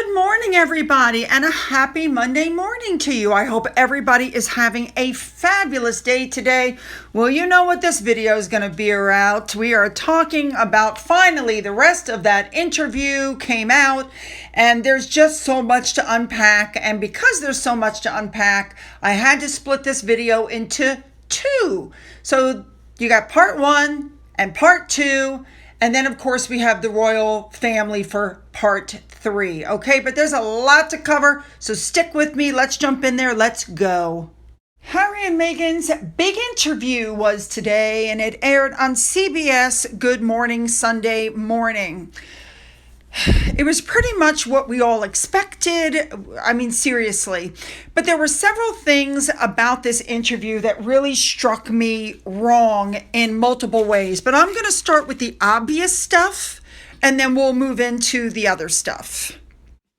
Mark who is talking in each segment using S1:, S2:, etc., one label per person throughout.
S1: Good morning, everybody, and a happy Monday morning to you. I hope everybody is having a fabulous day today. Well, you know what this video is going to be about. We are talking about finally the rest of that interview came out, and there's just so much to unpack. And because there's so much to unpack, I had to split this video into two. So you got part one and part two. And then, of course, we have the royal family for part three. Okay, but there's a lot to cover, so stick with me. Let's jump in there. Let's go. Harry and Meghan's big interview was today, and it aired on CBS Good Morning Sunday morning. It was pretty much what we all expected. I mean, seriously. But there were several things about this interview that really struck me wrong in multiple ways. But I'm going to start with the obvious stuff, and then we'll move into the other stuff.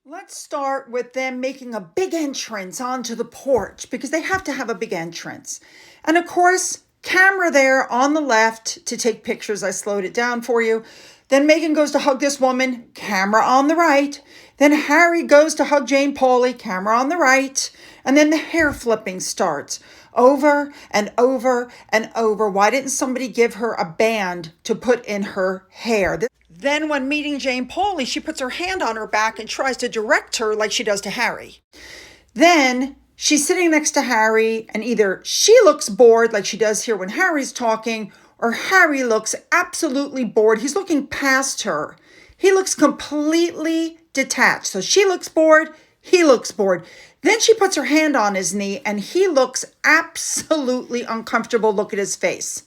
S1: Let's start with them making a big entrance onto the porch, because they have to have a big entrance. And of course, camera there on the left to take pictures. I slowed it down for you. Then Meghan goes to hug this woman, camera on the right. Then Harry goes to hug Jane Pauley, camera on the right. And then the hair flipping starts over and over and over. Why didn't somebody give her a band to put in her hair? Then when meeting Jane Pauley, she puts her hand on her back and tries to direct her like she does to Harry. Then she's sitting next to Harry, and either she looks bored like she does here when Harry's talking, or Harry looks absolutely bored. He's looking past her. He looks completely detached. So she looks bored, he looks bored. Then she puts her hand on his knee, and he looks absolutely uncomfortable. Look at his face.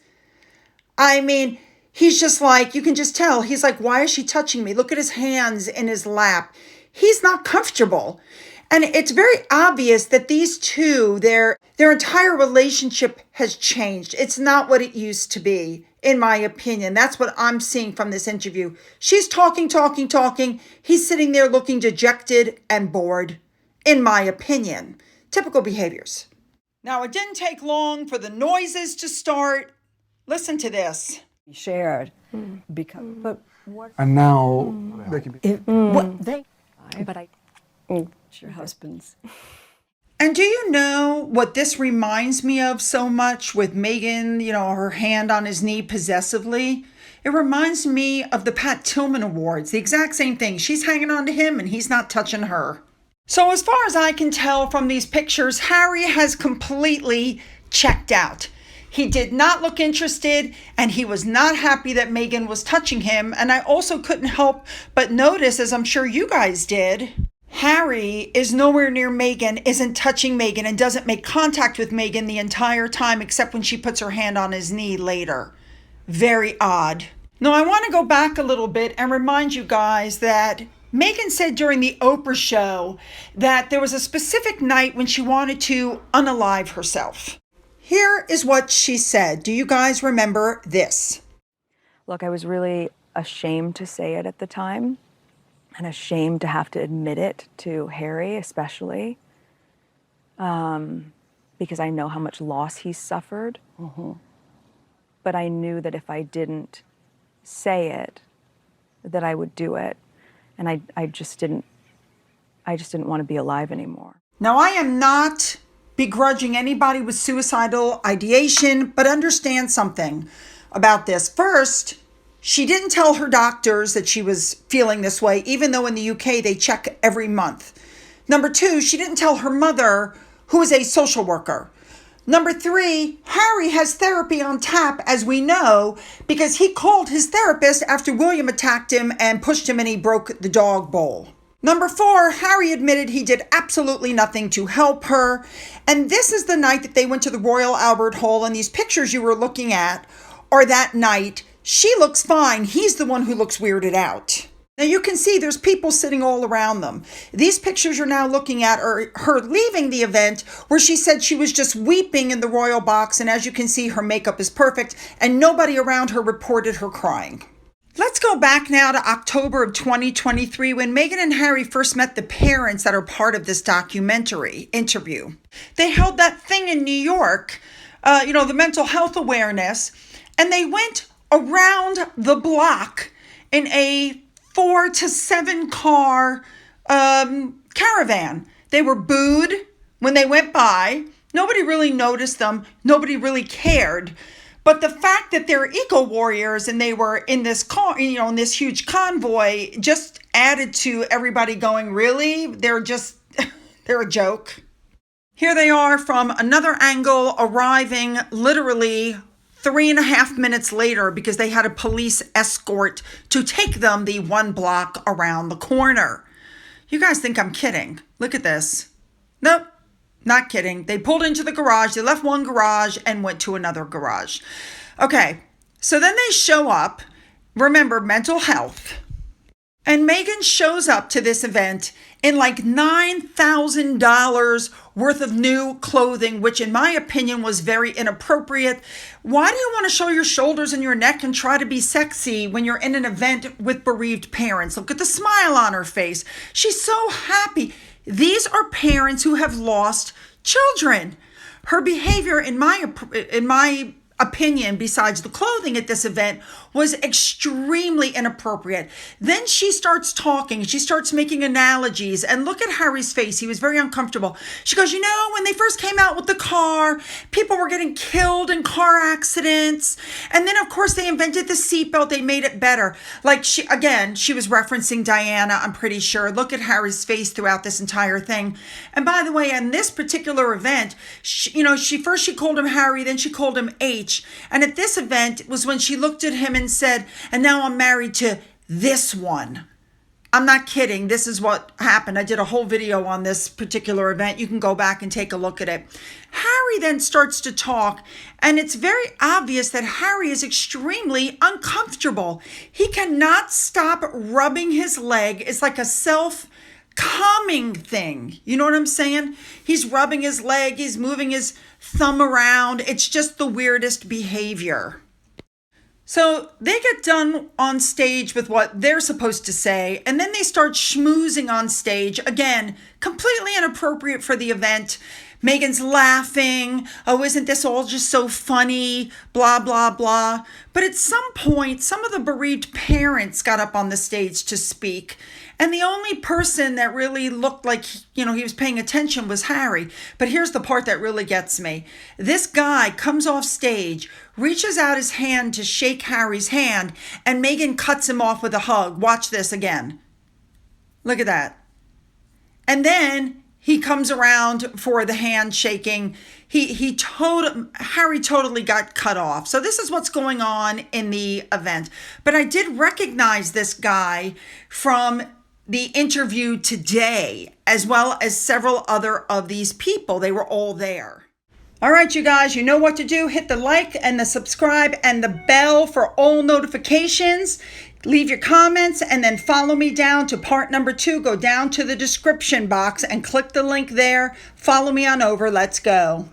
S1: I mean, he's just like, you can just tell. He's like, why is she touching me? Look at his hands in his lap. He's not comfortable. And it's very obvious that these two, their entire relationship has changed. It's not what it used to be, in my opinion. That's what I'm seeing from this interview. She's talking. He's sitting there looking dejected and bored, in my opinion. Typical behaviors. Now, it didn't take long for the noises to start. Listen to this.
S2: Shared because, but what?
S3: And now they can be.
S2: What they? But I. It's your husband's.
S1: And do you know what this reminds me of so much with Meghan, her hand on his knee possessively? It reminds me of the Pat Tillman Awards, the exact same thing. She's hanging on to him and he's not touching her. So as far as I can tell from these pictures, Harry has completely checked out. He did not look interested, and he was not happy that Meghan was touching him. And I also couldn't help but notice, as I'm sure you guys did, Harry is nowhere near Meghan, isn't touching Meghan, and doesn't make contact with Meghan the entire time except when she puts her hand on his knee later. Very odd. Now, I want to go back a little bit and remind you guys that Meghan said during the Oprah show that there was a specific night when she wanted to unalive herself. Here is what she said. Do you guys remember this?
S4: Look, I was really ashamed to say it at the time, and ashamed to have to admit it to Harry, especially, because I know how much loss he's suffered. Mm-hmm. But I knew that if I didn't say it, that I would do it, and I just didn't want to be alive anymore.
S1: Now, I am not begrudging anybody with suicidal ideation, but understand something about this. First, she didn't tell her doctors that she was feeling this way, even though in the UK they check every month. Number two, she didn't tell her mother, who is a social worker. Number three, Harry has therapy on tap, as we know, because he called his therapist after William attacked him and pushed him and he broke the dog bowl. Number four, Harry admitted he did absolutely nothing to help her. And this is the night that they went to the Royal Albert Hall, and these pictures you were looking at are that night. She looks fine. He's the one who looks weirded out. Now you can see there's people sitting all around them. These pictures you're now looking at are her leaving the event, where she said she was just weeping in the royal box. And as you can see, her makeup is perfect and nobody around her reported her crying. Let's go back now to October of 2023 when Meghan and Harry first met the parents that are part of this documentary interview. They held that thing in New York, the mental health awareness, and they went around the block in a 4 to 7 car caravan. They were booed when they went by. Nobody really noticed them. Nobody really cared. But the fact that they're eco warriors and they were in this car, in this huge convoy, just added to everybody going, really? They're a joke. Here they are from another angle, arriving literally 3.5 minutes later because they had a police escort to take them the 1 block around the corner. You guys think I'm kidding? Look at this. Nope, not kidding. They pulled into the garage. They left one garage and went to another garage. Okay, so then they show up. Remember, mental health. And Meghan shows up to this event in like $9,000 worth of new clothing, which in my opinion was very inappropriate. Why do you want to show your shoulders and your neck and try to be sexy when you're in an event with bereaved parents? Look at the smile on her face. She's so happy. These are parents who have lost children. Her behavior, in my opinion, besides the clothing at this event, was extremely inappropriate. Then she starts talking. She starts making analogies. And look at Harry's face. He was very uncomfortable. She goes, when they first came out with the car, people were getting killed in car accidents. And then, of course, they invented the seatbelt. They made it better. Like, she was referencing Diana, I'm pretty sure. Look at Harry's face throughout this entire thing. And by the way, in this particular event, she called him Harry, then she called him H. And at this event was when she looked at him and said, and now I'm married to this one. I'm not kidding. This is what happened. I did a whole video on this particular event. You can go back and take a look at it. Harry then starts to talk, and it's very obvious that Harry is extremely uncomfortable. He cannot stop rubbing his leg. It's like a self-calming thing. You know what I'm saying? He's rubbing his leg. He's moving his thumb around. It's just the weirdest behavior. So they get done on stage with what they're supposed to say, and then they start schmoozing on stage. Again, completely inappropriate for the event. Meghan's laughing. Oh, isn't this all just so funny? Blah, blah, blah. But at some point, some of the bereaved parents got up on the stage to speak. And the only person that really looked like, he was paying attention was Harry. But here's the part that really gets me. This guy comes off stage, reaches out his hand to shake Harry's hand, and Meghan cuts him off with a hug. Watch this again. Look at that. And then he comes around for the handshaking. Harry totally got cut off. So this is what's going on in the event. But I did recognize this guy from the interview today, as well as several other of these people. They were all there. All right, you guys, you know what to do. Hit the like and the subscribe and the bell for all notifications. Leave your comments and then follow me down to part number 2. Go down to the description box and click the link there. Follow me on over. Let's go.